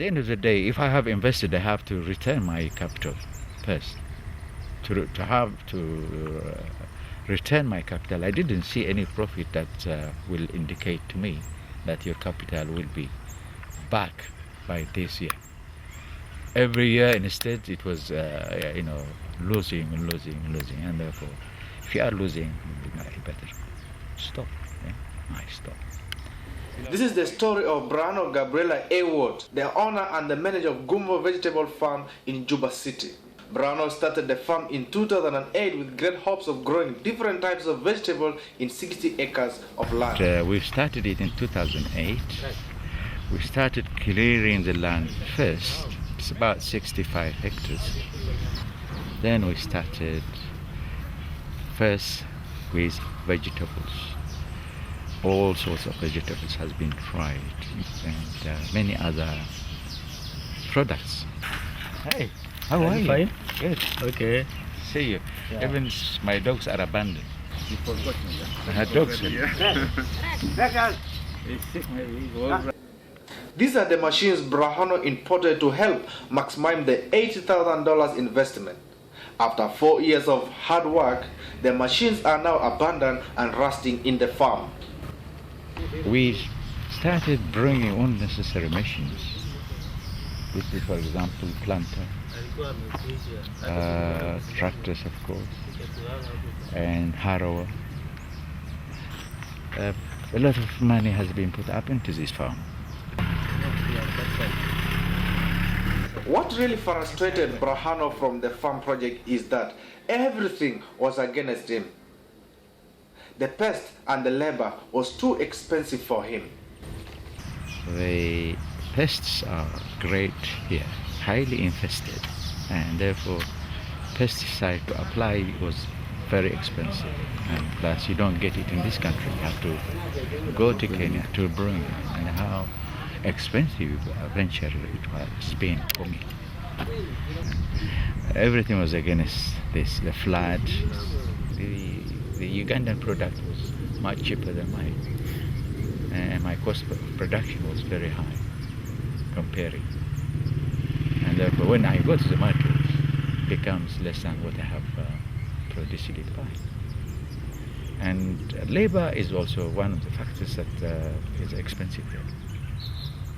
the end of the day, if I have invested, I have to return my capital first. To return my capital, I didn't see any profit that will indicate to me that your capital will be back by this year. Every year instead it was losing, and therefore if you are losing, you better stop. Yeah? I stop. This is the story of Brano Gabriela Award, the owner and the manager of Gumbo Vegetable Farm in Juba City. Brano started the farm in 2008 with great hopes of growing different types of vegetables in 60 acres of land. We started it in 2008. We started clearing the land first. It's about 65 hectares. Then we started first with vegetables. All sorts of vegetables has been tried, and many other products. Hey, how are you? Fine. Good. Okay. See you. Yeah. Even my dogs are abandoned. You forgot me. I had dogs. These are the machines Brahano imported to help maximize the $80,000 investment. After 4 years of hard work, the machines are now abandoned and rusting in the farm. We started bringing unnecessary machines. This is, for example, planter, tractors, of course, and harrower. A lot of money has been put up into this farm. What really frustrated Brahano from the farm project is that everything was against him. The pest and the labor was too expensive for him. The pests are great here, highly infested, and therefore pesticide to apply was very expensive. And plus you don't get it in this country. You have to go to Kenya to bring it, and how expensive eventually it was been for me. Everything was against this. The flood, the Ugandan product was much cheaper than mine, and my cost of production was very high comparing. And therefore, when I go to the market, it becomes less than what I have produced it by. And labor is also one of the factors that is expensive here.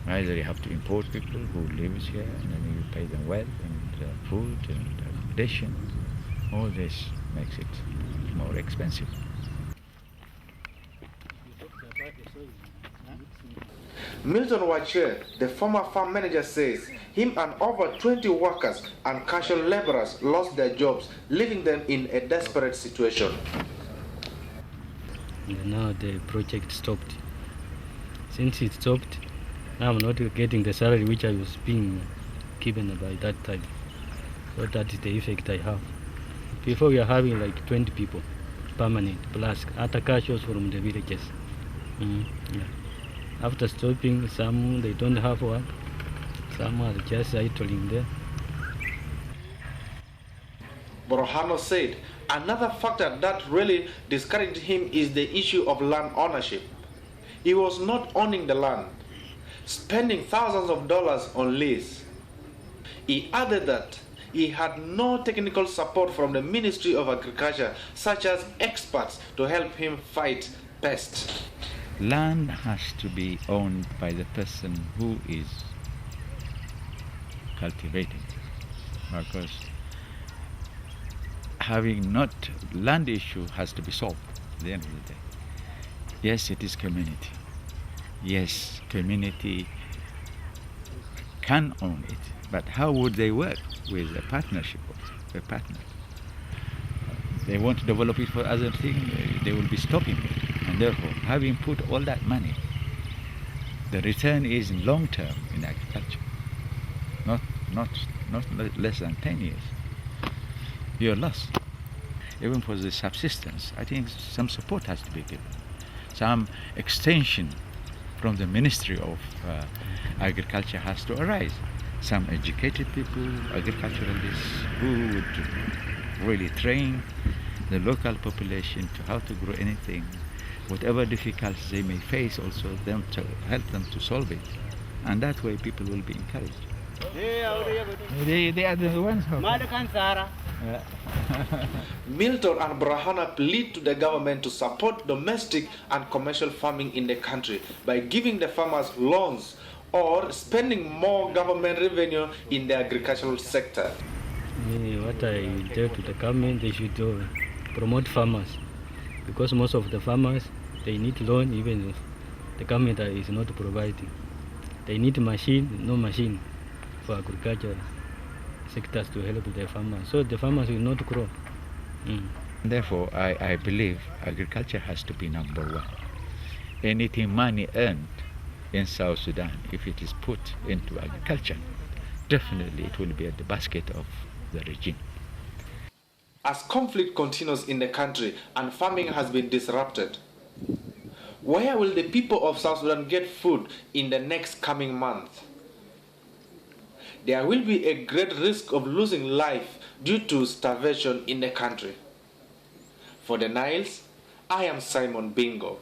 Either you have to import people who live here, and then you pay them well, and food and accommodation. All this makes it more expensive. Milton Wache, the former farm manager, says him and over 20 workers and casual laborers lost their jobs, leaving them in a desperate situation. And now the project stopped. Since it stopped, now I'm not getting the salary which I was being given by that time. So that is the effect I have. Before we are having like 20 people permanent, plus other casuals from the villages. Yeah. After stopping, some they don't have work, some are just idling there. Brahano said another factor that really discouraged him is the issue of land ownership. He was not owning the land, spending thousands of dollars on lease. He added that he had no technical support from the Ministry of Agriculture, such as experts, to help him fight pests. Land has to be owned by the person who is cultivating, because having not land issue has to be solved at the end of the day. Yes, it is community. Yes, community can own it, but how would they work with a partnership of a partner? They want to develop it for other things, they will be stopping it. And therefore, having put all that money, the return is in long term in agriculture, not less than 10 years. You're lost. Even for the subsistence, I think some support has to be given. Some extension from the Ministry of Agriculture has to arise. Some educated people, agriculturalists, who would really train the local population to how to grow anything, whatever difficulties they may face, also them to help them to solve it. And that way people will be encouraged. They are the ones who... Milton and Brahana plead to the government to support domestic and commercial farming in the country by giving the farmers loans or spending more government revenue in the agricultural sector. What I tell to the government, they should promote farmers, because most of the farmers, they need loan even if the government is not providing. They need machine, no machine for agriculture sectors to help the farmers. So the farmers will not grow. Therefore, I believe agriculture has to be number one. Anything money earned in South Sudan, if it is put into agriculture, definitely it will be at the basket of the regime. As conflict continues in the country and farming has been disrupted, where will the people of South Sudan get food in the next coming month? There will be a great risk of losing life due to starvation in the country. For the Niles, I am Simon Bingo.